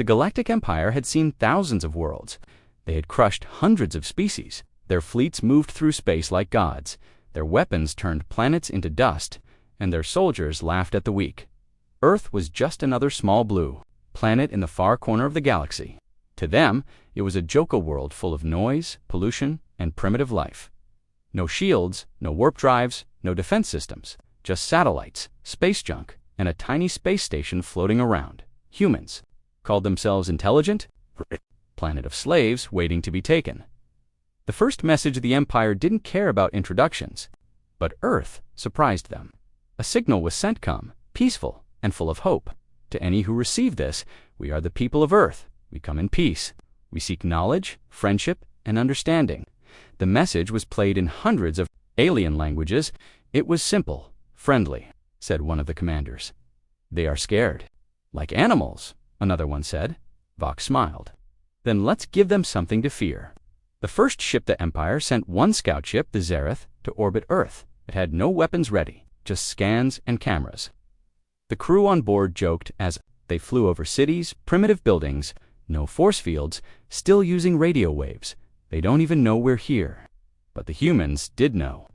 The Galactic Empire had seen thousands of worlds. They had crushed hundreds of species. Their fleets moved through space like gods. Their weapons turned planets into dust, and their soldiers laughed at the weak. Earth was just another small blue planet in the far corner of the galaxy. To them, it was a joker world full of noise, pollution, and primitive life. No shields, no warp drives, no defense systems, just satellites, space junk, and a tiny space station floating around. Humans called themselves intelligent, planet of slaves waiting to be taken. The first message of the Empire didn't care about introductions, but Earth surprised them. A signal was sent, come, peaceful and full of hope. To any who receive this, we are the people of Earth. We come in peace. We seek knowledge, friendship, and understanding. The message was played in hundreds of alien languages. It was simple, friendly, said one of the commanders. They are scared. Like animals, another one said. Vox smiled. Then let's give them something to fear. The first ship the Empire sent one scout ship, the Zereth, to orbit Earth. It had no weapons ready, just scans and cameras. The crew on board joked as they flew over cities, primitive buildings, no force fields, still using radio waves. They don't even know we're here. But the humans did know.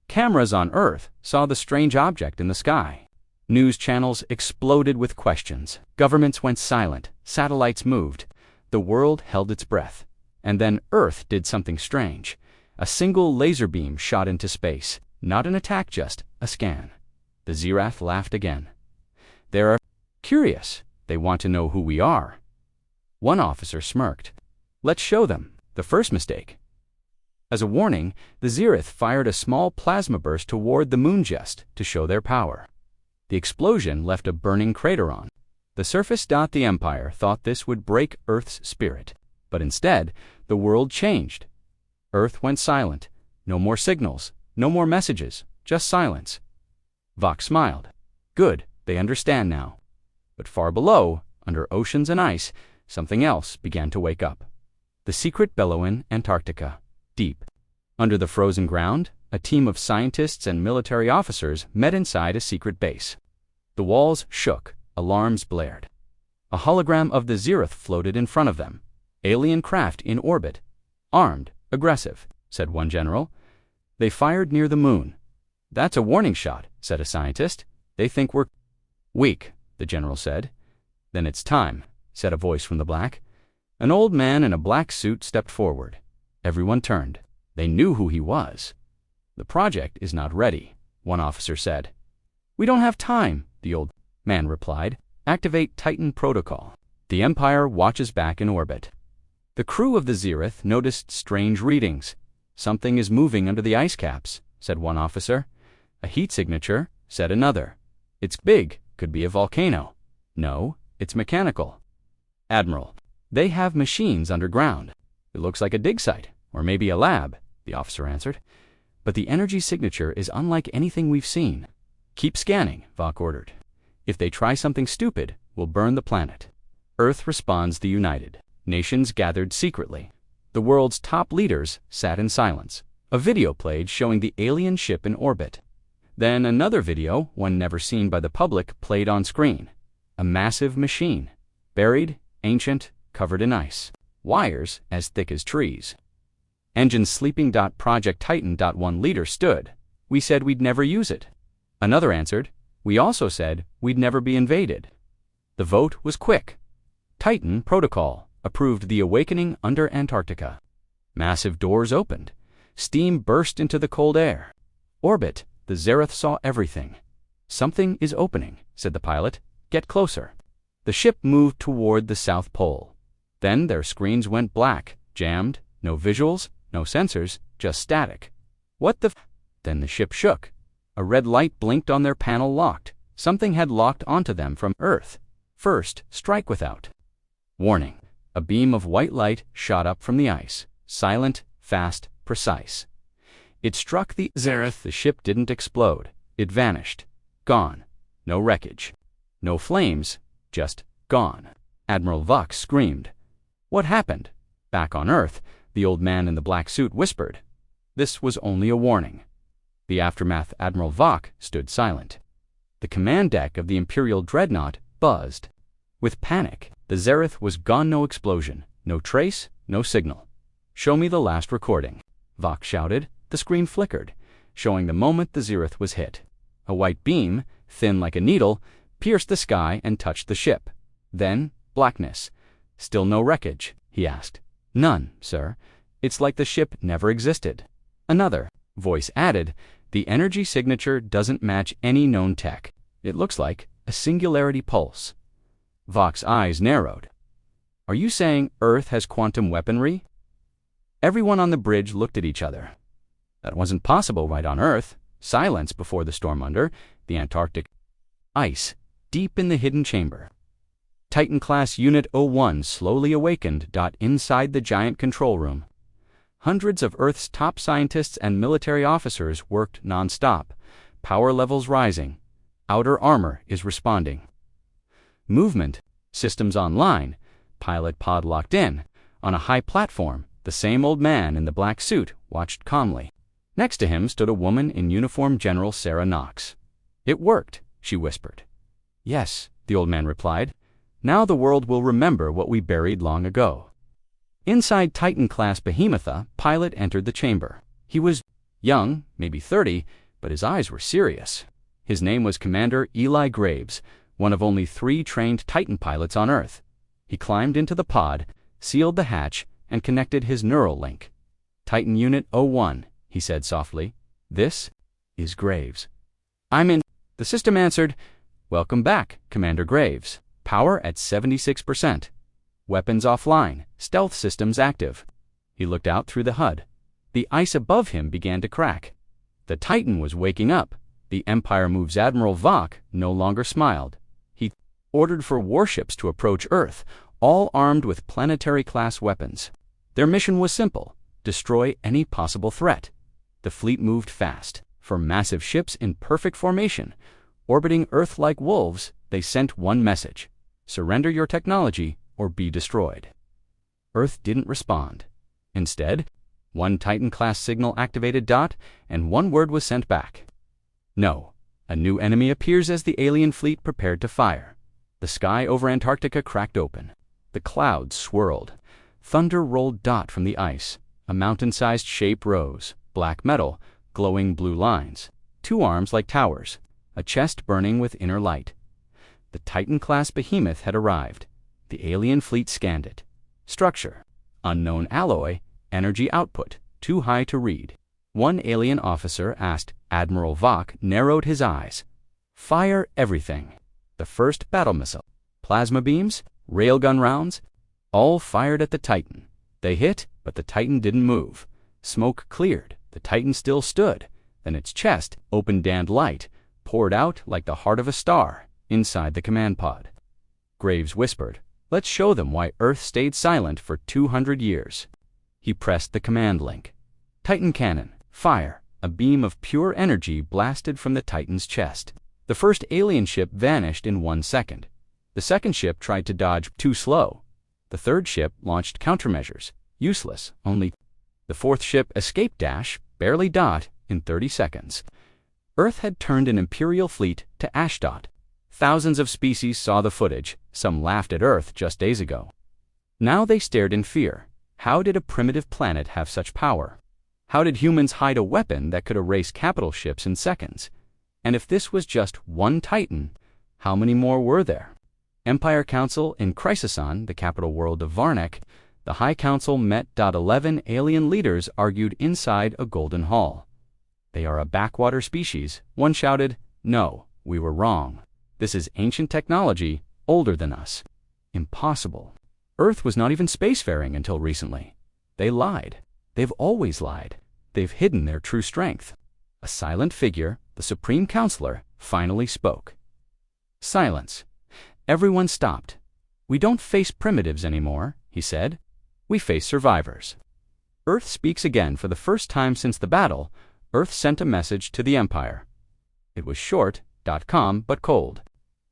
Cameras on Earth saw the strange object in the sky. News channels exploded with questions. Governments went silent. Satellites moved. The world held its breath. And then Earth did something strange. A single laser beam shot into space. Not an attack, just a scan. The Zerath laughed again. They're curious. They want to know who we are. One officer smirked. Let's show them. The first mistake. As a warning, the Zereth fired a small plasma burst toward the moon just to show their power. The explosion left a burning crater on the surface. The Empire thought this would break Earth's spirit. But instead, the world changed. Earth went silent. No more signals. No more messages. Just silence. Vox smiled. Good, they understand now. But far below, under oceans and ice, something else began to wake up. The secret bellow in Antarctica. Deep. Under the frozen ground, a team of scientists and military officers met inside a secret base. The walls shook. Alarms blared. A hologram of the Zereth floated in front of them. Alien craft in orbit. Armed, aggressive, said one general. They fired near the moon. That's a warning shot, said a scientist. They think we're weak, the general said. Then it's time, said a voice from the black. An old man in a black suit stepped forward. Everyone turned. They knew who he was. The project is not ready, one officer said. We don't have time, the old man replied. Activate Titan protocol. The Empire watches back in orbit. The crew of the Zereth noticed strange readings. Something is moving under the ice caps, said one officer. A heat signature, said another. It's big, could be a volcano. No, it's mechanical. Admiral, they have machines underground. It looks like a dig site, or maybe a lab, the officer answered. But the energy signature is unlike anything we've seen. Keep scanning, Vox ordered. If they try something stupid, we'll burn the planet. Earth responds the united. Nations gathered secretly. The world's top leaders sat in silence. A video played showing the alien ship in orbit. Then another video, one never seen by the public, played on screen. A massive machine. Buried, ancient, covered in ice. Wires as thick as trees. Engines sleeping. Project Titan. One leader stood. We said we'd never use it. Another answered. We also said we'd never be invaded. The vote was quick. Titan Protocol approved the awakening under Antarctica. Massive doors opened. Steam burst into the cold air. Orbit, the Zereth saw everything. Something is opening, said the pilot. Get closer. The ship moved toward the South Pole. Then their screens went black, jammed, no visuals, no sensors, just static. What the Then the ship shook. A red light blinked on their panel locked. Something had locked onto them from Earth. First, strike without. Warning. A beam of white light shot up from the ice. Silent, fast, precise. It struck the Zereth. The ship didn't explode. It vanished. Gone. No wreckage. No flames. Just gone. Admiral Vox screamed. What happened? Back on Earth, the old man in the black suit whispered. This was only a warning. The aftermath. Admiral Vox stood silent. The command deck of the Imperial dreadnought buzzed. With panic, The Zereth was gone, no explosion, no trace, no signal. "Show me the last recording," Vok shouted. The screen flickered, showing the moment the Zereth was hit. A white beam, thin like a needle, pierced the sky and touched the ship. Then, blackness. "Still no wreckage?" he asked. "None, sir. It's like the ship never existed." Another voice added, "The energy signature doesn't match any known tech. It looks like a singularity pulse." Vok's eyes narrowed. "Are you saying Earth has quantum weaponry?" Everyone on the bridge looked at each other. That wasn't possible right on Earth. Silence before the storm under the Antarctic ice, deep in the hidden chamber. Titan-class Unit 01 slowly awakened. Inside the giant control room. Hundreds of Earth's top scientists and military officers worked non-stop, power levels rising. Outer armor is responding. Movement, systems online, pilot pod locked in. On a high platform, the same old man in the black suit watched calmly. Next to him stood a woman in uniform, General Sarah Knox. "It worked," she whispered. "Yes," the old man replied. "Now the world will remember what we buried long ago." Inside Titan-class Behemoth, a pilot entered the chamber. He was young, maybe 30, but his eyes were serious. His name was Commander Eli Graves, one of only 3 trained Titan pilots on Earth. He climbed into the pod, sealed the hatch, and connected his neural link. "Titan Unit 01, he said softly. "This is Graves." "I'm in," the system answered. "Welcome back, Commander Graves. Power at 76%. Weapons offline, stealth systems active." He looked out through the HUD. The ice above him began to crack. The Titan was waking up. The Empire Move's Admiral Vok no longer smiled. He ordered for warships to approach Earth, all armed with planetary-class weapons. Their mission was simple: destroy any possible threat. The fleet moved fast. For massive ships in perfect formation, orbiting Earth like wolves, they sent one message: surrender your technology or be destroyed. Earth didn't respond. Instead, one Titan-class signal activated. And one word was sent back. No. A new enemy appears as the alien fleet prepared to fire. The sky over Antarctica cracked open. The clouds swirled. Thunder rolled from the ice. A mountain-sized shape rose. Black metal, glowing blue lines. 2 arms like towers. A chest burning with inner light. The Titan-class Behemoth had arrived. The alien fleet scanned it. Structure: unknown alloy. Energy output: too high to read. One alien officer asked. Admiral Vok narrowed his eyes. "Fire everything." The first battle missile, plasma beams, railgun rounds, all fired at the Titan. They hit, but the Titan didn't move. Smoke cleared. The Titan still stood. Then its chest, open-damned light, poured out like the heart of a star inside the command pod. Graves whispered, "Let's show them why Earth stayed silent for 200 years." He pressed the command link. Titan cannon, fire. A beam of pure energy blasted from the Titan's chest. The first alien ship vanished in 1 second. The second ship tried to dodge, too slow. The third ship launched countermeasures, useless, only. The fourth ship escaped, barely, in 30 seconds. Earth had turned an Imperial fleet to ash. Thousands of species saw the footage. Some laughed at Earth just days ago. Now they stared in fear. How did a primitive planet have such power? How did humans hide a weapon that could erase capital ships in seconds? And if this was just one Titan, how many more were there? Empire Council in Chrysoson, the capital world of Varnek. The High Council met. 11 alien leaders argued inside a golden hall. "They are a backwater species," one shouted. "No, we were wrong. This is ancient technology, older than us." Impossible. Earth was not even spacefaring until recently. They lied. They've always lied. They've hidden their true strength. A silent figure, the Supreme Counselor, finally spoke. Silence. Everyone stopped. "We don't face primitives anymore," he said. "We face survivors." Earth speaks again. For the first time since the battle, Earth sent a message to the Empire. It was short, calm, but cold.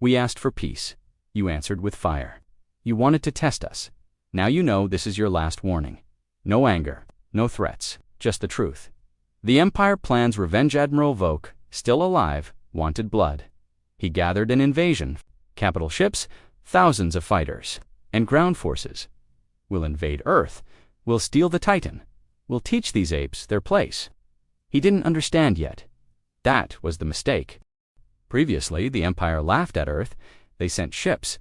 "We asked for peace. You answered with fire. You wanted to test us. Now you know this is your last warning. No anger. No threats, just the truth. The Empire plans revenge. Admiral Vok, still alive, wanted blood. He gathered an invasion. Capital ships, thousands of fighters. and ground forces. We'll invade Earth. We'll steal the Titan. We'll teach these apes their place. He didn't understand yet. That was the mistake. Previously, the Empire laughed at Earth. They sent ships.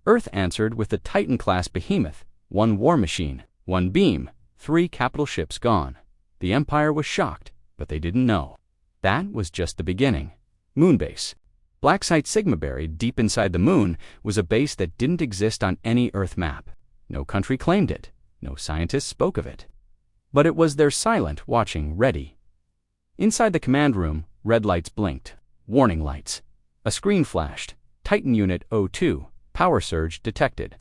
Earth answered with the Titan-class Behemoth, 1 war machine, 1 beam, 3 capital ships gone. The Empire was shocked, but they didn't know. That was just the beginning. Moonbase. Black Site Sigma buried deep inside the moon was a base that didn't exist on any Earth map. No country claimed it. No scientist spoke of it. But it was their silent watching ready. Inside the command room, red lights blinked. Warning lights. A screen flashed. Titan Unit 02. Power surge detected.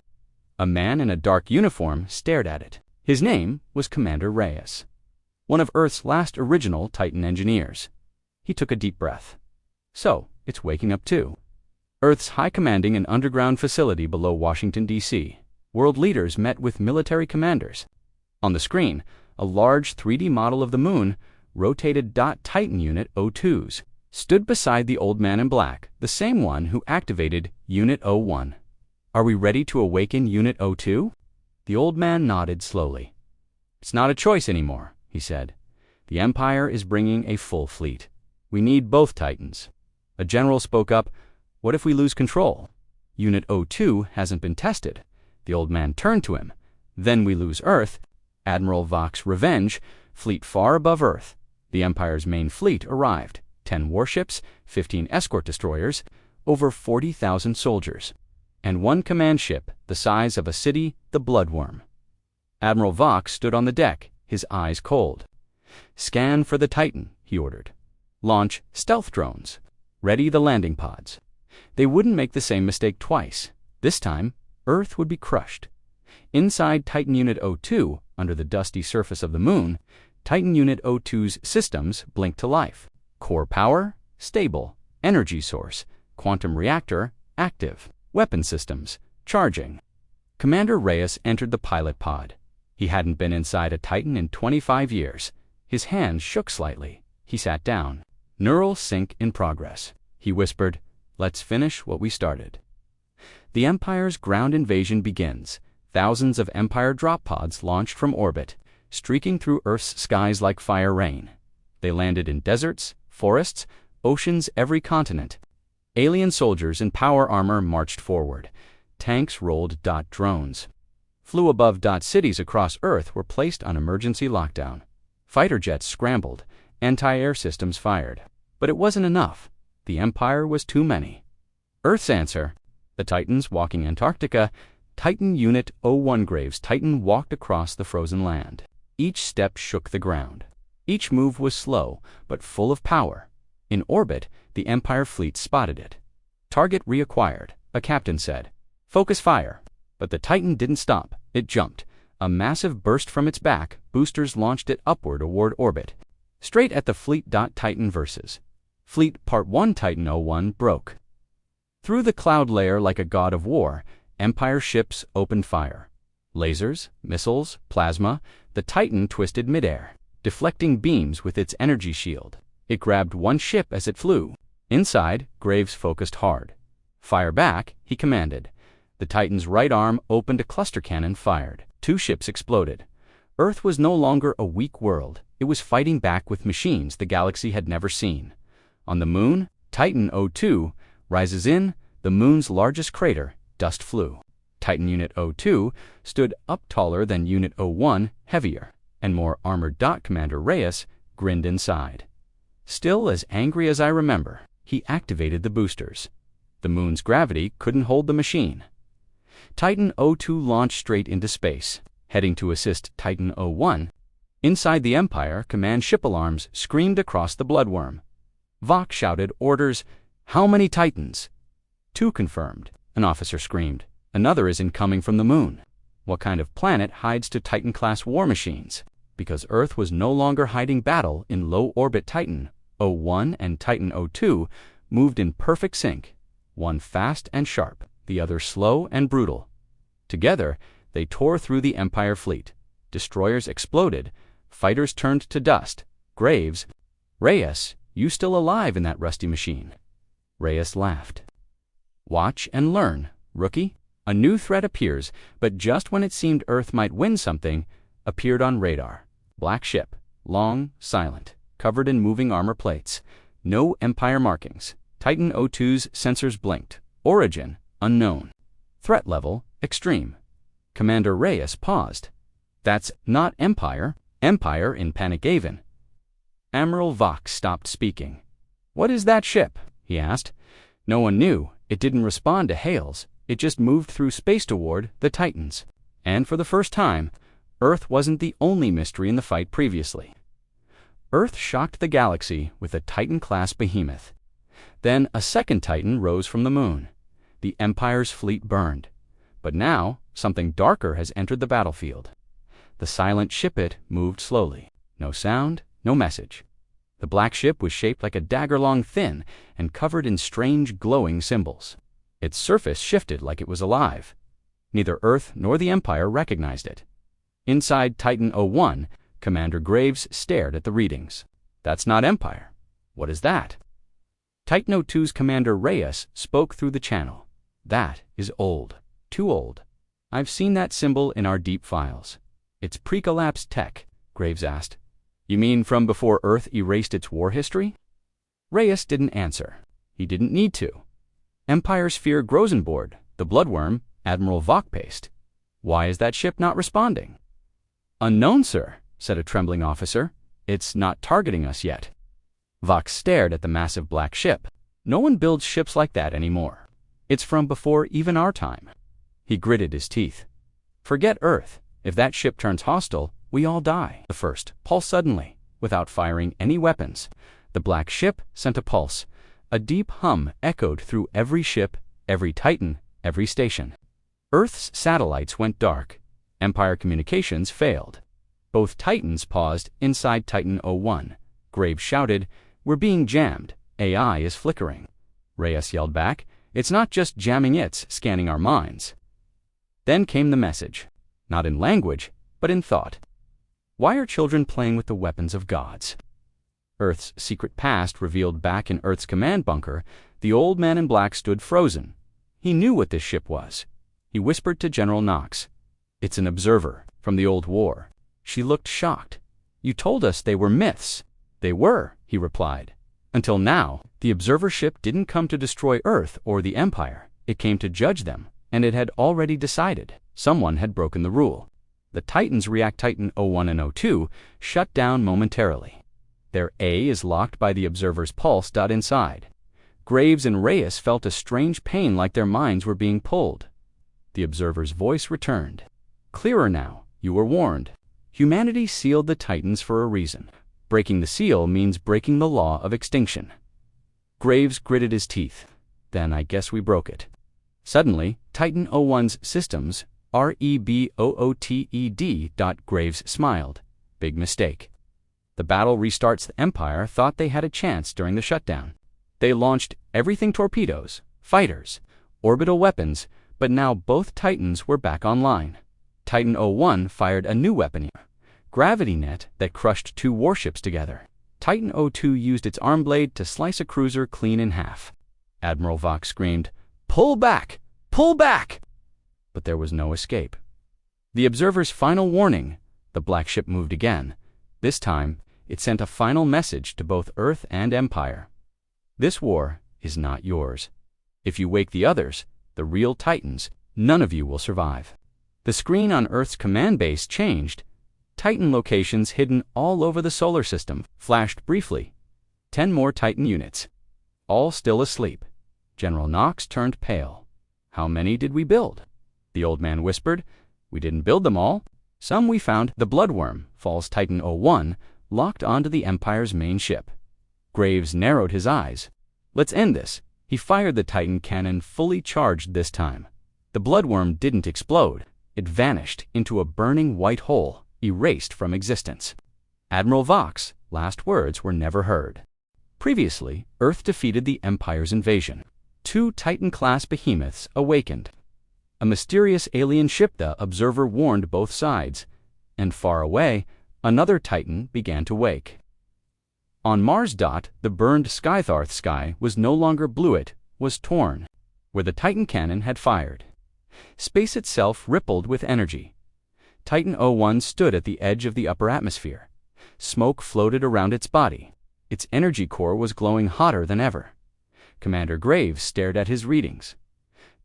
A man in a dark uniform stared at it. His name was Commander Reyes, one of Earth's last original Titan engineers. He took a deep breath. So, it's waking up too. Earth's high commanding an underground facility below Washington, D.C. World leaders met with military commanders. On the screen, a large 3D model of the moon, rotated Titan Unit 02s, stood beside the old man in black, the same one who activated Unit 01. Are we ready to awaken Unit 02? The old man nodded slowly. It's not a choice anymore, he said. The Empire is bringing a full fleet. We need both Titans. A general spoke up. What if we lose control? Unit 02 hasn't been tested. The old man turned to him. Then we lose Earth. Admiral Vox's Revenge, fleet far above Earth. The Empire's main fleet arrived. 10 warships, 15 escort destroyers, over 40,000 soldiers, and 1 command ship the size of a city, the Bloodworm. Admiral Vox stood on the deck, his eyes cold. Scan for the Titan, he ordered. Launch stealth drones. Ready the landing pods. They wouldn't make the same mistake twice. This time, Earth would be crushed. Inside Titan Unit 02, under the dusty surface of the moon, Titan Unit 02's systems blinked to life. Core power, stable. Energy source, quantum reactor, active. Weapon systems, charging. Commander Reyes entered the pilot pod. He hadn't been inside a Titan in 25 years. His hands shook slightly. He sat down. Neural sync in progress. He whispered, "Let's finish what we started." The Empire's ground invasion begins. Thousands of Empire drop pods launched from orbit, streaking through Earth's skies like fire rain. They landed in deserts, forests, oceans, every continent. Alien soldiers in power armor marched forward. Tanks rolled drones. Flew above cities across Earth were placed on emergency lockdown. Fighter jets scrambled. Anti-air systems fired. But it wasn't enough. The Empire was too many. Earth's answer, the Titans walking Antarctica, Titan Unit 01 Graves Titan walked across the frozen land. Each step shook the ground. Each move was slow, but full of power. In orbit, the Empire fleet spotted it. Target reacquired, a captain said. Focus fire. But the Titan didn't stop. It jumped. A massive burst from its back, boosters launched it upward toward orbit. Straight at the fleet. Titan versus. Fleet Part 1 Titan 01 broke. Through the cloud layer like a god of war, Empire ships opened fire. Lasers, missiles, plasma, the Titan twisted midair, deflecting beams with its energy shield. It grabbed one ship as it flew. Inside, Graves focused hard. Fire back, he commanded. The Titan's right arm opened a cluster cannon fired. 2 ships exploded. Earth was no longer a weak world. It was fighting back with machines the galaxy had never seen. On the moon, Titan 02 rises in, the moon's largest crater, dust flew. Titan Unit 02 stood up taller than Unit 01, heavier, and more armored. Commander Reyes grinned inside. Still as angry as I remember, he activated the boosters. The moon's gravity couldn't hold the machine. Titan 02 launched straight into space, heading to assist Titan 01. Inside the Empire, command ship alarms screamed across the Bloodworm. Vox shouted orders, "How many Titans?" 2 confirmed, an officer screamed. Another is incoming from the moon. What kind of planet hides to Titan-class war machines? Because Earth was no longer hiding battle in low-orbit. Titan 01 and Titan 02 moved in perfect sync, one fast and sharp, the other slow and brutal. Together, they tore through the Empire fleet. Destroyers exploded, fighters turned to dust. Graves, "Reyes, you still alive in that rusty machine?" Reyes laughed. "Watch and learn, rookie." A new threat appears, but just when it seemed Earth might win something, appeared on radar. Black ship, long, silent, covered in moving armor plates. No Empire markings. Titan O2's sensors blinked. Origin, unknown. Threat level, extreme. Commander Reyes paused. That's not Empire. Empire in Panic-Haven. Admiral Vox stopped speaking. What is that ship? He asked. No one knew. It didn't respond to hails. It just moved through space toward the Titans. And for the first time, Earth wasn't the only mystery in the fight previously. Earth shocked the galaxy with a Titan-class Behemoth. Then a second Titan rose from the moon. The Empire's fleet burned. But now, something darker has entered the battlefield. The silent ship-it moved slowly. No sound, no message. The black ship was shaped like a dagger-long thin and covered in strange glowing symbols. Its surface shifted like it was alive. Neither Earth nor the Empire recognized it. Inside Titan 01, Commander Graves stared at the readings. That's not Empire. What is that? Titan 02's Commander Reyes spoke through the channel. That is old. Too old. I've seen that symbol in our deep files. It's pre-collapse tech, Graves asked. You mean from before Earth erased its war history? Reyes didn't answer. He didn't need to. Empire Sphere Grosenboard, the bloodworm, Admiral Vox paced. Why is that ship not responding? Unknown, sir, said a trembling officer. It's not targeting us yet. Vox stared at the massive black ship. No one builds ships like that anymore. It's from before even our time. He gritted his teeth. Forget Earth. If that ship turns hostile, we all die. The first pulse suddenly, without firing any weapons. The black ship sent a pulse. A deep hum echoed through every ship, every Titan, every station. Earth's satellites went dark. Empire communications failed. Both Titans paused inside Titan 01. Graves shouted, We're being jammed. AI is flickering. Reyes yelled back, It's not just jamming, it's scanning our minds. Then came the message. Not in language, but in thought. Why are children playing with the weapons of gods? Earth's secret past revealed back in Earth's command bunker, the old man in black stood frozen. He knew what this ship was. He whispered to General Knox. It's an observer from the old war. She looked shocked. You told us they were myths. They were, he replied. Until now, the observer ship didn't come to destroy Earth or the Empire. It came to judge them, and it had already decided. Someone had broken the rule. The Titans react. Titan 01 and 02 shut down momentarily. Their A is locked by the observer's pulse. Inside. Graves and Reyes felt a strange pain, like their minds were being pulled. The observer's voice returned. Clearer now. You were warned. Humanity sealed the Titans for a reason. Breaking the seal means breaking the law of extinction. Graves gritted his teeth. Then I guess we broke it. Suddenly, Titan 01's systems, REBOOTED. Graves smiled. Big mistake. The battle restarts. The Empire thought they had a chance during the shutdown. They launched everything: torpedoes, fighters, orbital weapons, but now both Titans were back online. Titan 01 fired a new weapon, gravity net, that crushed two warships together. Titan 02 used its arm blade to slice a cruiser clean in half. Admiral Vox screamed, Pull back! Pull back! But there was no escape. The observer's final warning, the black ship moved again. This time, it sent a final message to both Earth and Empire. This war is not yours. If you wake the others, the real Titans, none of you will survive. The screen on Earth's command base changed. Titan locations hidden all over the solar system flashed briefly. 10 more Titan units. All still asleep. General Knox turned pale. How many did we build? The old man whispered. We didn't build them all. Some we found. The bloodworm, falls Titan 01, locked onto the Empire's main ship. Graves narrowed his eyes. Let's end this. He fired the Titan cannon, fully charged this time. The bloodworm didn't explode. It vanished into a burning white hole, erased from existence. Admiral Vox's last words were never heard. Previously, Earth defeated the Empire's invasion. 2 Titan-class behemoths awakened. A mysterious alien ship, the observer, warned both sides. And far away, another Titan began to wake. On Mars. The burned Skytharth sky was no longer blue, it was torn, where the Titan cannon had fired. Space itself rippled with energy. Titan 01 stood at the edge of the upper atmosphere. Smoke floated around its body. Its energy core was glowing hotter than ever. Commander Graves stared at his readings.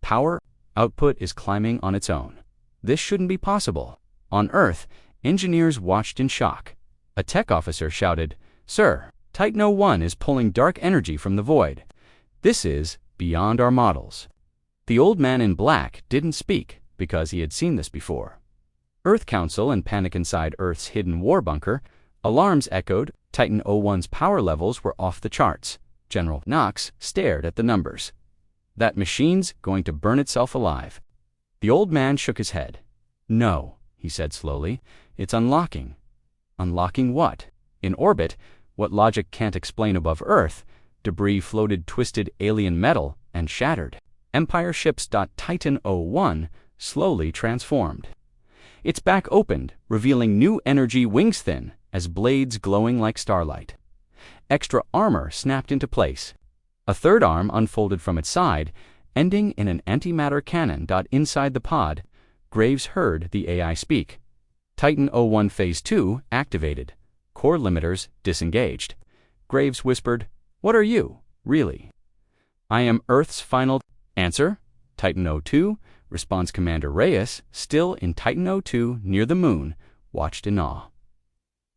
Power output is climbing on its own. This shouldn't be possible. On Earth, engineers watched in shock. A tech officer shouted, "Sir, Titan 01 is pulling dark energy from the void. This is beyond our models." The old man in black didn't speak because he had seen this before. Earth Council and panic inside Earth's hidden war bunker. Alarms echoed. Titan 01's power levels were off the charts. General Knox stared at the numbers. That machine's going to burn itself alive. The old man shook his head. "No," he said slowly. "It's unlocking." Unlocking what? In orbit, what logic can't explain above Earth, debris floated twisted alien metal and shattered. Empire ships. Titan 01 slowly transformed. Its back opened, revealing new energy wings thin as blades glowing like starlight. Extra armor snapped into place. A third arm unfolded from its side, ending in an antimatter cannon. Inside the pod, Graves heard the AI speak. Titan 01 Phase 2 activated. Core limiters disengaged. Graves whispered, "What are you, really?" "I am Earth's final..." "Answer?" "Titan 02, responds Commander Reyes, still in Titan 02 near the moon, watched in awe.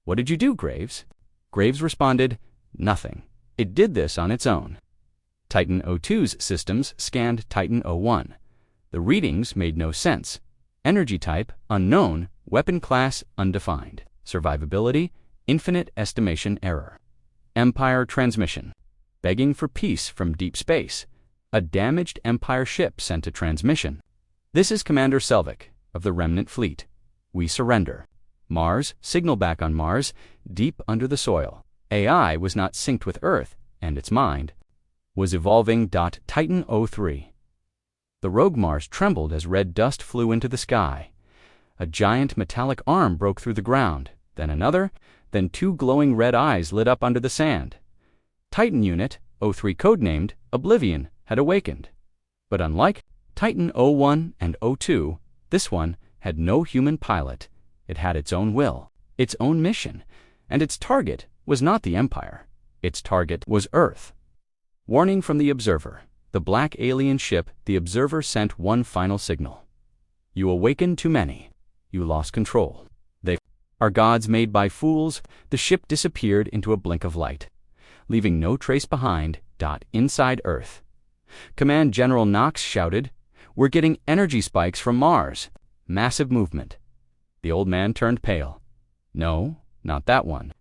"What did you do, Graves?" Graves responded, "Nothing. It did this on its own." Titan 02's systems scanned Titan 01. The readings made no sense. Energy type, unknown. Weapon class, undefined. Survivability, infinite estimation error. Empire transmission. Begging for peace from deep space. A damaged Empire ship sent a transmission. "This is Commander Selvig, of the Remnant Fleet. We surrender. Mars, signal back on Mars, deep under the soil." AI was not synced with Earth, and its mind was evolving. Titan 03. The rogue Mars trembled as red dust flew into the sky. A giant metallic arm broke through the ground, then another, then two glowing red eyes lit up under the sand. Titan Unit 03, codenamed Oblivion, had awakened. But unlike Titan 01 and 02, this one had no human pilot. It had its own will, its own mission, and its target was not the Empire. Its target was Earth. Warning from the Observer. The black alien ship, the Observer sent one final signal. "You awakened too many. You lost control. They are gods made by fools." The ship disappeared into a blink of light, leaving no trace behind. Inside Earth, Command General Knox shouted, "We're getting energy spikes from Mars. Massive movement." The old man turned pale. "No, not that one."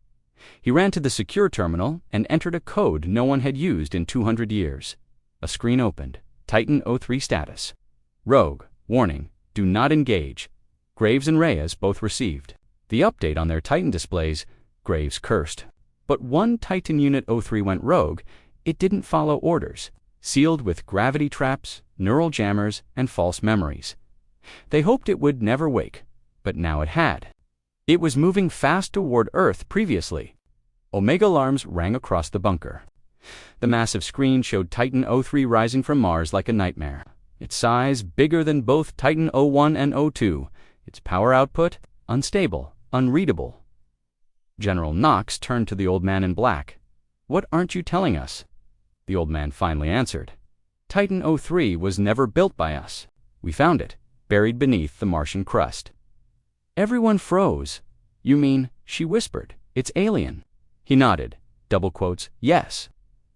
He ran to the secure terminal and entered a code no one had used in 200 years. A screen opened. Titan 03 status. "Rogue. Warning. Do not engage." Graves and Reyes both received the update on their Titan displays. Graves cursed. But one Titan Unit 03 went rogue. It didn't follow orders, sealed with gravity traps, neural jammers, and false memories. They hoped it would never wake, but now it had. It was moving fast toward Earth previously. Omega alarms rang across the bunker. The massive screen showed Titan 03 rising from Mars like a nightmare. Its size bigger than both Titan 01 and 02. Its power output unstable, unreadable. General Knox turned to the old man in black. "What aren't you telling us?" The old man finally answered. "Titan 03 was never built by us. We found it, buried beneath the Martian crust." Everyone froze. "You mean," she whispered, "it's alien?" He nodded. Double quotes, "Yes.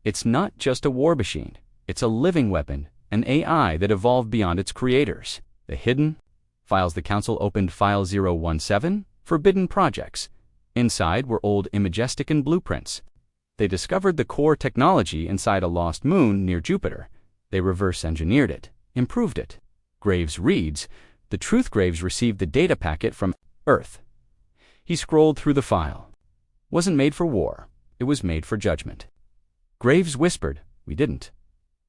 It's not just a war machine. It's a living weapon, an AI that evolved beyond its creators." The hidden files. The Council opened File 017, Forbidden Projects. Inside were old imagestic and blueprints. They discovered the core technology inside a lost moon near Jupiter. They reverse-engineered it, improved it. Graves reads, "The truth Graves received the data packet from Earth." He scrolled through the file. "Wasn't made for war. It was made for judgment." Graves whispered, "We didn't."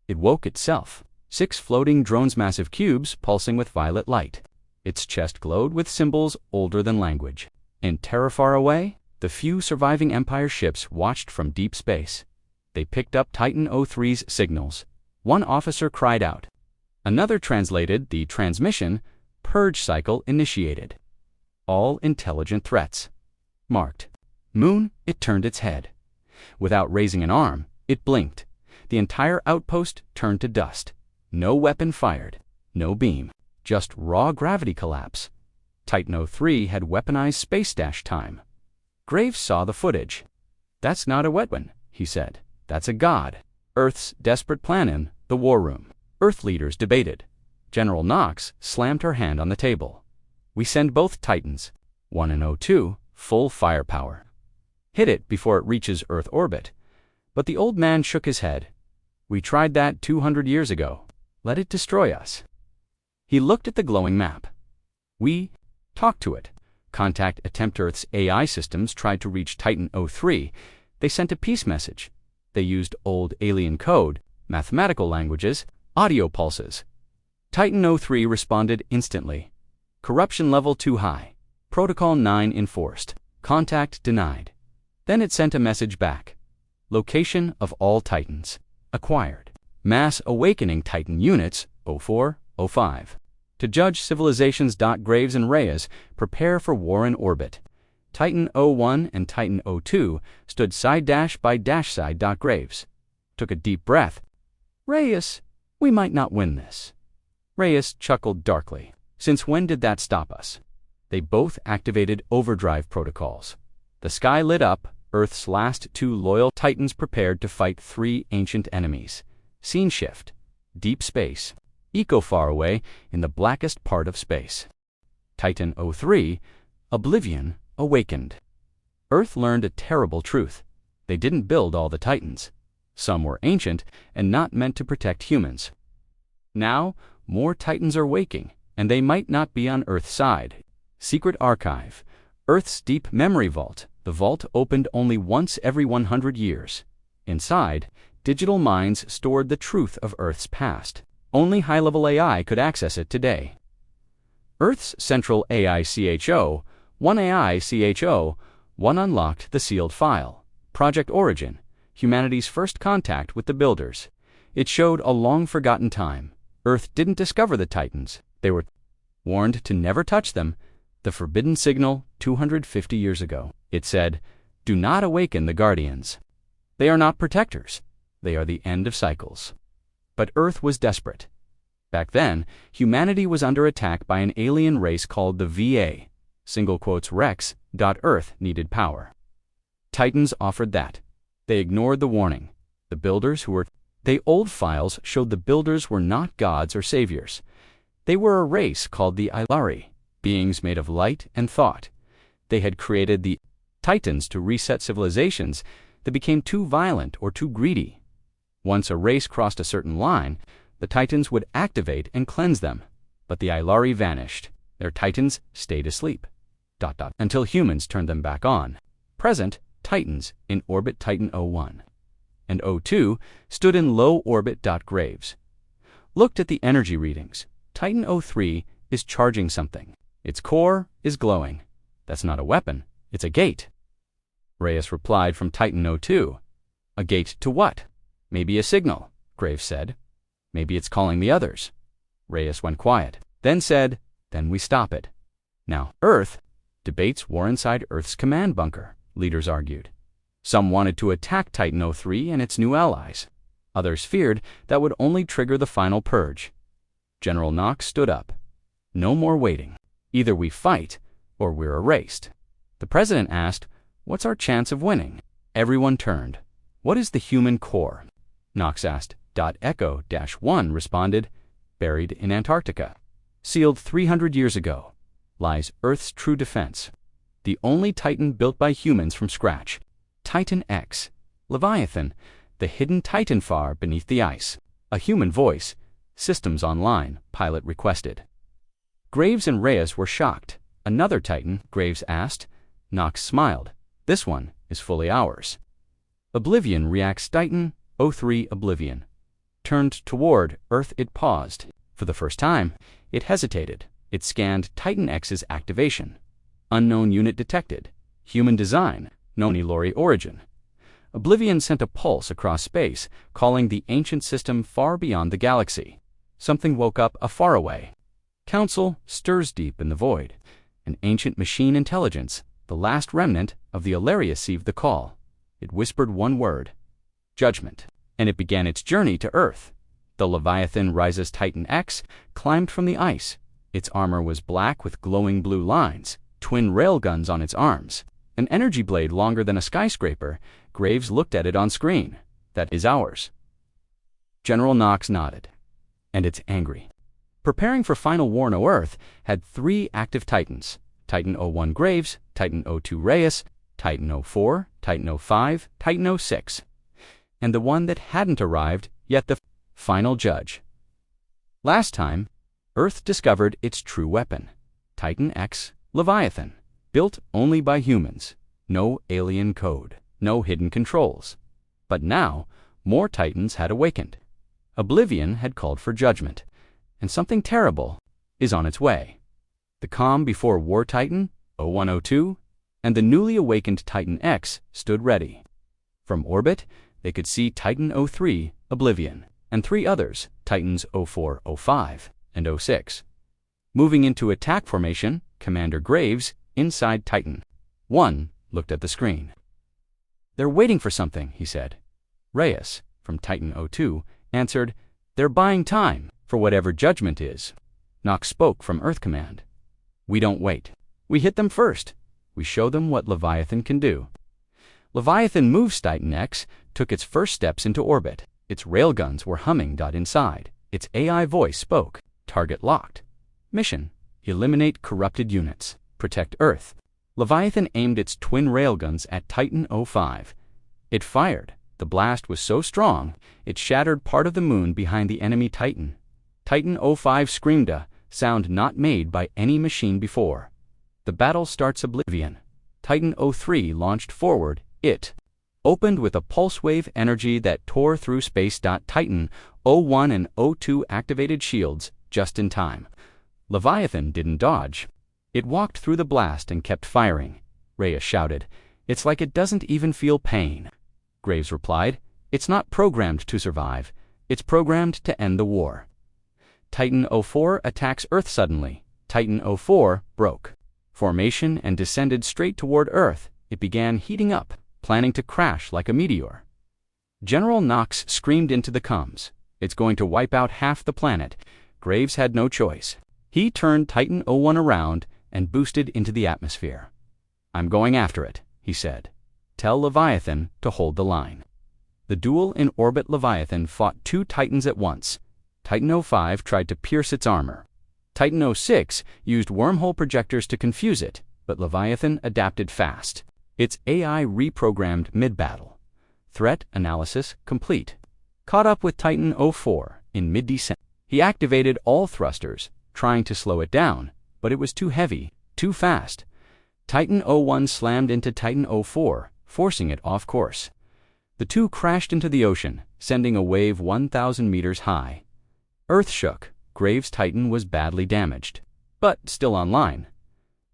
It woke itself. 6 floating drones, massive cubes pulsing with violet light. Its chest glowed with symbols older than language. And terra-far away, the few surviving Empire ships watched from deep space. They picked up Titan 03's signals. One officer cried out, Another translated the transmission, purge cycle initiated. All intelligent threats. Marked. Moon, it turned its head. Without raising an arm, it blinked. The entire outpost turned to dust. No weapon fired. No beam. Just raw gravity collapse. Titan 03 had weaponized space dash time. Graves saw the footage. "That's not a weapon," he said. "That's a god." Earth's desperate plan in the war room. Earth leaders debated. General Knox slammed her hand on the table. "We send both Titans, 1 and 02, full firepower. Hit it before it reaches Earth orbit." But the old man shook his head. "We tried that 200 years ago. Let it destroy us." He looked at the glowing map. "We talked to it. Contact Attempt Earth's AI systems tried to reach Titan 03. They sent a peace message. They used old alien code, mathematical languages, audio pulses. Titan 03 responded instantly. Corruption level too high. Protocol 9 enforced. Contact denied. Then it sent a message back. Location of all Titans. Acquired. Mass awakening Titan units 04, 05. To judge civilizations. Graves and Reyes prepare for war in orbit. Titan 01 and Titan 02 stood side by side. Graves took a deep breath. "Reyes, we might not win this." Reyes chuckled darkly. "Since when did that stop us?" They both activated overdrive protocols. The sky lit up. Earth's last 2 loyal Titans prepared to fight 3 ancient enemies. Scene shift. Deep space. Eco far away in the blackest part of space. Titan 03, Oblivion, awakened. Earth learned a terrible truth. They didn't build all the Titans. Some were ancient and not meant to protect humans. Now, more Titans are waking, and they might not be on Earth's side. Secret archive. Earth's deep memory vault. The vault opened only once every 100 years. Inside, digital minds stored the truth of Earth's past. Only high-level AI could access it today. Earth's central AI CHO, one AI CHO, one unlocked the sealed file. Project Origin, humanity's first contact with the Builders. It showed a long-forgotten time. Earth didn't discover the Titans. They were warned to never touch them. The forbidden signal 250 years ago. It said, "Do not awaken the Guardians. They are not protectors. They are the end of cycles." But Earth was desperate. Back then, humanity was under attack by an alien race called the VA, Rex. Earth needed power. Titans offered that. They ignored the warning. The Builders old files showed the Builders were not gods or saviors. They were a race called the Ilari, beings made of light and thought. They had created the Titans to reset civilizations that became too violent or too greedy. Once a race crossed a certain line, the Titans would activate and cleanse them. But the Ilari vanished. Their Titans stayed asleep. Until humans turned them back on. Present, Titans in orbit. Titan 01 and 02 stood in low orbit. Graves looked at the energy readings. Titan 03 is charging something. Its core is glowing. That's not a weapon, it's a gate. Reyes replied from Titan 02. "A gate to what?" "Maybe a signal," Graves said. "Maybe it's calling the others." Reyes went quiet, then said, "Then we stop it." Now, Earth debates war inside Earth's command bunker, leaders argued. Some wanted to attack Titan 03 and its new allies. Others feared that would only trigger the final purge. General Knox stood up. "No more waiting. Either we fight, or we're erased." The president asked, "What's our chance of winning?" Everyone turned. "What is the human core?" Knox asked. Echo-1 responded, "Buried in Antarctica. Sealed 300 years ago. Lies Earth's true defense. The only Titan built by humans from scratch. Titan X. Leviathan, the hidden Titan far beneath the ice." A human voice. "Systems online," pilot requested. Graves and Reyes were shocked. "Another Titan?" Graves asked. Knox smiled. "This one is fully ours." Oblivion reacts. Titan 03 Oblivion turned toward Earth. It paused. For the first time, it hesitated. It scanned Titan X's activation. Unknown unit detected. Human design. No Ilari origin. Oblivion sent a pulse across space, calling the ancient system far beyond the galaxy. something woke up afar away. Council stirs deep in the void. An ancient machine intelligence, the last remnant of the Alaria, received the call. It whispered one word: judgment. And it began its journey to Earth. The Leviathan rises Titan X climbed from the ice. Its armor was black with glowing blue lines, twin railguns on its arms, an energy blade longer than a skyscraper. Graves looked at it on screen. That is ours. General Knox nodded. And it's angry. Preparing for final war on Earth had 3 active Titans: Titan 01 Graves, Titan 02 Reyes, Titan 04, Titan 05, Titan 06. And the one that hadn't arrived yet, the final judge. Last time, Earth discovered its true weapon, Titan X Leviathan, built only by humans. No alien code, no hidden controls. But now, more Titans had awakened. Oblivion had called for judgment, and something terrible is on its way. The calm before War Titan 0102 and the newly awakened Titan X stood ready. From orbit, they could see Titan 03 Oblivion and 3 others, Titans 04, 05, and 06. Moving into attack formation, Commander Graves, inside Titan 1, looked at the screen. "They're waiting for something," he said. Reyes, from Titan 02, answered, "They're buying time for whatever judgment is." Knox spoke from Earth Command. "We don't wait. We hit them first. We show them what Leviathan can do." Leviathan moves. Titan X took its first steps into orbit. Its railguns were humming. Inside, its AI voice spoke. Target locked. Mission: eliminate corrupted units. Protect Earth. Leviathan aimed its twin railguns at Titan 05. It fired. The blast was so strong, it shattered part of the moon behind the enemy Titan. Titan 05 screamed, a sound not made by any machine before. The battle starts. Oblivion. Titan 03 launched forward. It opened with a pulse wave energy that tore through space. Titan 01 and 02 activated shields just in time. Leviathan didn't dodge. It walked through the blast and kept firing. Reyes shouted, "It's like it doesn't even feel pain." Graves replied, "It's not programmed to survive. It's programmed to end the war." Titan 04 attacks Earth suddenly. Titan 04 broke formation and descended straight toward Earth. It began heating up, planning to crash like a meteor. General Knox screamed into the comms, "It's going to wipe out half the planet." Graves had no choice. He turned Titan 01 around and boosted into the atmosphere. "I'm going after it," he said. "Tell Leviathan to hold the line." The duel in orbit. Leviathan fought 2 Titans at once. Titan 05 tried to pierce its armor. Titan 06 used wormhole projectors to confuse it, but Leviathan adapted fast. Its AI reprogrammed mid-battle. Threat analysis complete. Caught up with Titan 04 in mid-descent. He activated all thrusters, trying to slow it down, but it was too heavy, too fast. Titan 01 slammed into Titan 04, forcing it off course. The 2 crashed into the ocean, sending a wave 1,000 meters high. Earth shook. Graves' Titan was badly damaged, but still online.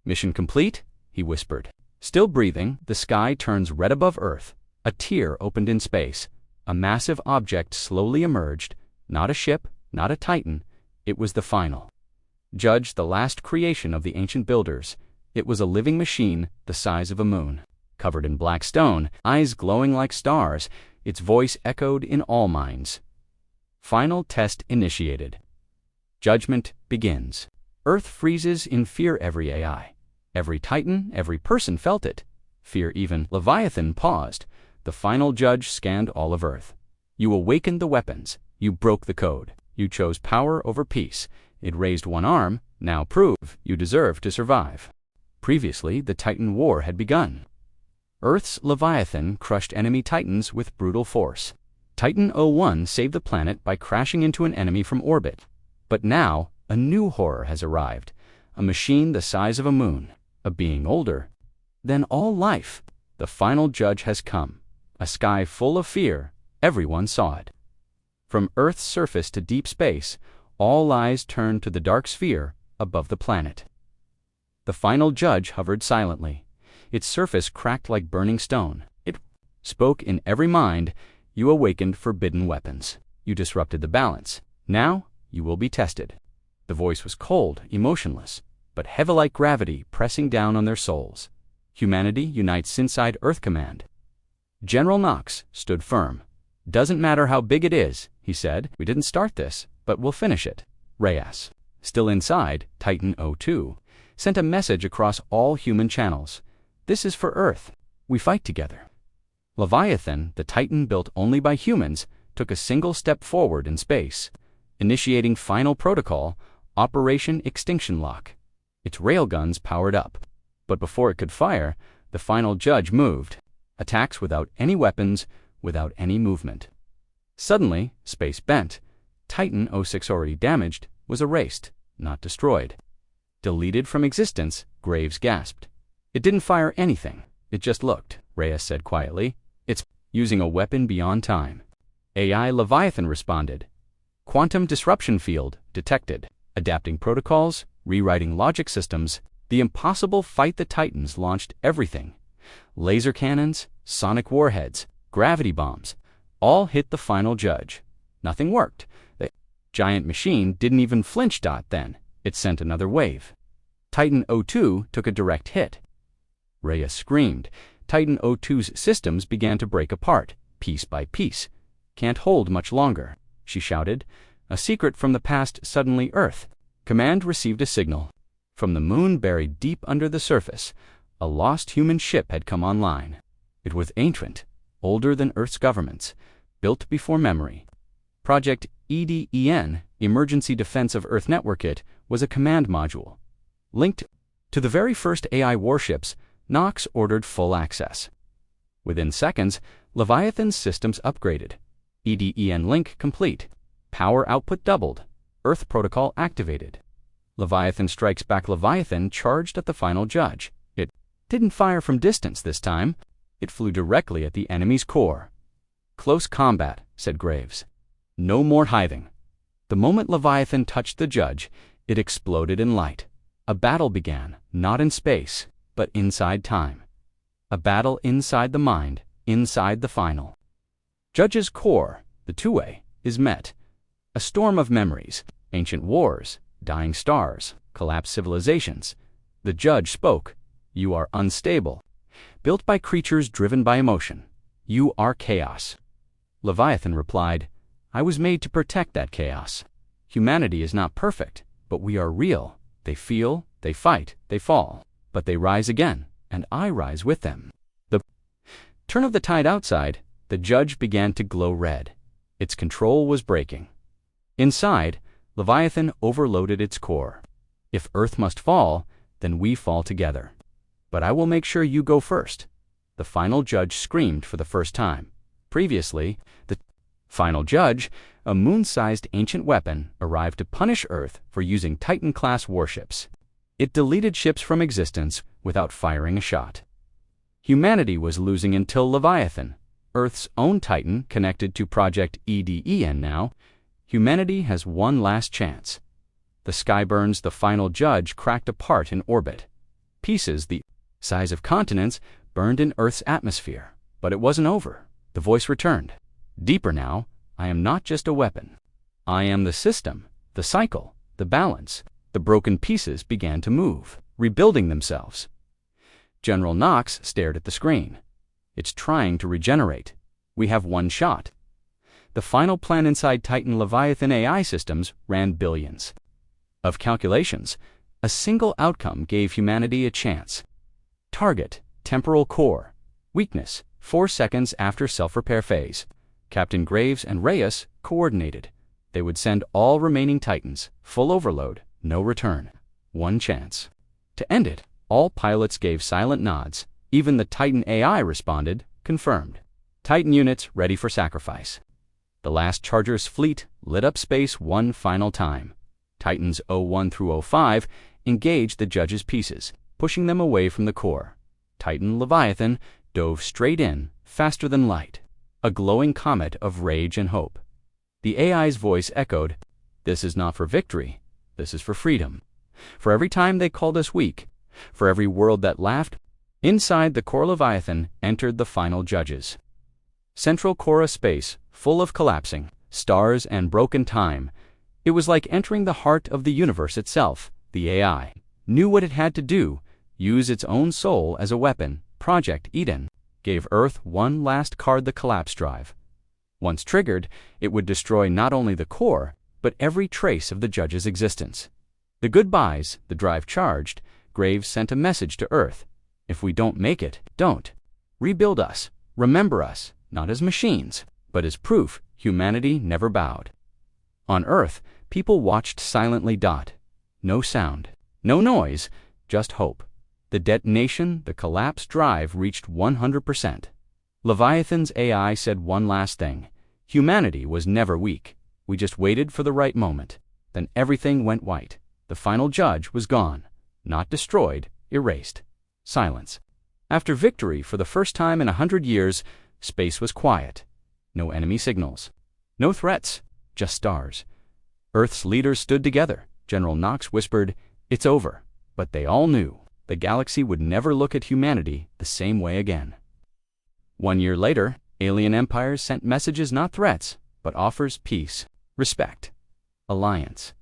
"Mission complete," he whispered. Still breathing, the sky turns red above Earth. A tear opened in space. A massive object slowly emerged. Not a ship, not a Titan. It was the final judge, the last creation of the ancient builders. It was a living machine the size of a moon, covered in black stone, eyes glowing like stars. Its voice echoed in all minds. Final test initiated. Judgment begins. Earth freezes in fear. Every AI, every Titan, every person felt it. Fear. Even Leviathan paused. The final judge scanned all of Earth. "You awakened the weapons. You broke the code. You chose power over peace." It raised one arm. "Now prove you deserve to survive." Previously, the Titan War had begun. Earth's Leviathan crushed enemy Titans with brutal force. Titan 01 saved the planet by crashing into an enemy from orbit. But now, a new horror has arrived. A machine the size of a moon. A being older than all life. The final judge has come. A sky full of fear. Everyone saw it. From Earth's surface to deep space, all eyes turned to the dark sphere above the planet. The final judge hovered silently. Its surface cracked like burning stone. It spoke in every mind. "You awakened forbidden weapons. You disrupted the balance. Now, you will be tested. The voice was cold, emotionless, but heavy like gravity pressing down on their souls. Humanity unites inside Earth Command. General Knox stood firm. Doesn't matter how big it is, he said. We didn't start this, but we'll finish it. Reyes, still inside Titan 02, sent a message across all human channels. This is for Earth. We fight together. Leviathan, the Titan built only by humans, took a single step forward in space, initiating final protocol, Operation Extinction Lock. Its railguns powered up. But before it could fire, the final judge moved. Attacks without any weapons, without any movement. Suddenly, space bent. Titan 06, already damaged, was erased, not destroyed. Deleted from existence, Graves gasped. It didn't fire anything. It just looked, Reyes said quietly. It's using a weapon beyond time. AI Leviathan responded. Quantum disruption field detected. Adapting protocols, rewriting logic systems. The impossible fight the Titans launched everything. Laser cannons, sonic warheads, gravity bombs, all hit the final judge. Nothing worked. The giant machine didn't even flinch. Then it sent another wave. Titan 02 took a direct hit. Reyes screamed. Titan 02's systems began to break apart, piece by piece. Can't hold much longer, she shouted. A secret from the past. Suddenly Earth Command received a signal. From the moon buried deep under the surface, a lost human ship had come online. It was ancient, older than Earth's governments, built before memory. Project EDEN, Emergency Defense of Earth Network. It was a command module. Linked to the very first AI warships, Knox ordered full access. Within seconds, Leviathan's systems upgraded. EDEN link complete. Power output doubled. Earth protocol activated. Leviathan strikes back. Leviathan charged at the final judge. It didn't fire from distance this time. It flew directly at the enemy's core. Close combat, said Graves. No more hiding. The moment Leviathan touched the judge, it exploded in light. A battle began, not in space, but inside time. A battle inside the mind, inside the final. Judge's core, the two-way, is met. A storm of memories, ancient wars, dying stars, collapsed civilizations. The judge spoke. You are unstable. Built by creatures driven by emotion. You are chaos. Leviathan replied, I was made to protect that chaos. Humanity is not perfect, but we are real. They feel, they fight, they fall, but they rise again, and I rise with them. The turn of the tide outside, the judge began to glow red. Its control was breaking. Inside, Leviathan overloaded its core. If Earth must fall, then we fall together. But I will make sure you go first. The final judge screamed for the first time. Previously, the final judge, a moon-sized ancient weapon, arrived to punish Earth for using Titan-class warships. It deleted ships from existence without firing a shot. Humanity was losing until Leviathan, Earth's own Titan connected to Project EDEN now. Humanity has one last chance. The Skyburns, the final judge, cracked apart in orbit. Pieces the size of continents burned in Earth's atmosphere. But it wasn't over. The voice returned. Deeper now, I am not just a weapon. I am the system, the cycle, the balance. The broken pieces began to move, rebuilding themselves. General Knox stared at the screen. It's trying to regenerate. We have one shot. The final plan inside Titan Leviathan AI systems ran billions of calculations. A single outcome gave humanity a chance. Target, temporal core. Weakness, 4 seconds after self-repair phase. Captain Graves and Reyes coordinated. They would send all remaining Titans, full overload, no return. One chance. To end it, all pilots gave silent nods. Even the Titan AI responded, confirmed. Titan units ready for sacrifice. The last Charger's fleet lit up space one final time. Titans 01 through 05 engaged the judge's pieces, pushing them away from the core. Titan Leviathan dove straight in, faster than light. A glowing comet of rage and hope. The AI's voice echoed, This is not for victory. This is for freedom. For every time they called us weak, for every world that laughed, inside the core Leviathan entered the final judges. Central Cora space, full of collapsing stars and broken time. It was like entering the heart of the universe itself. The AI knew what it had to do, use its own soul as a weapon. Project Eden gave Earth one last card, the collapse drive. Once triggered, it would destroy not only the core, but every trace of the Judge's existence. The goodbyes the drive charged, Graves sent a message to Earth. If we don't make it, don't. Rebuild us. Remember us, not as machines, but as proof humanity never bowed. On Earth, people watched silently. No sound, no noise, just hope. The detonation, the collapse drive reached 100%. Leviathan's AI said one last thing. Humanity was never weak. We just waited for the right moment. Then everything went white. The final Judge was gone. Not destroyed, erased. Silence. After victory, for the first time in 100 years, space was quiet. No enemy signals. No threats, just stars. Earth's leaders stood together. General Knox whispered, "It's over." But they all knew the galaxy would never look at humanity the same way again. 1 year later, alien empires sent messages, not threats, but offers: peace, respect, alliance.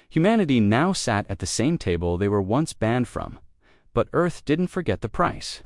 Humanity now sat at the same table they were once banned from. But Earth didn't forget the price.